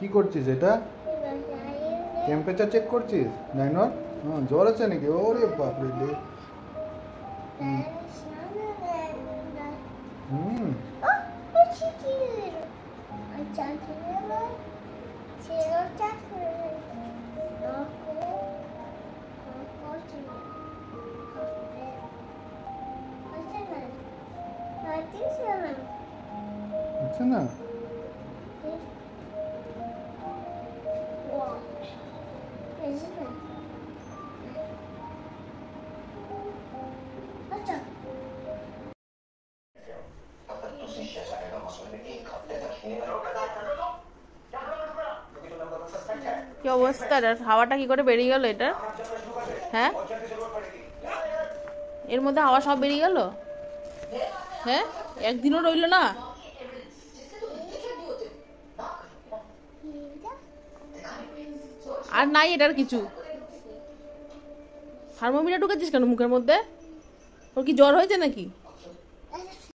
কি করছিস এটা? টেম্পারেচার চেক করছিস নাইনর? হ্যাঁ, জ্বর আছে নাকি? ওরে বাপরে রে। হুম আচ্ছা না কি অবস্থা? হাওয়াটা কি করে বেরিয়ে গেল এটা? হ্যাঁ, এর মধ্যে হাওয়া সব বেরিয়ে গেল। হ্যাঁ, একদিনও রইল না। আর নাই এটার কিছু। থার্মোমিটার ঢুকেছিস কেন মুখের মধ্যে? ওর কি জ্বর হয়েছে নাকি?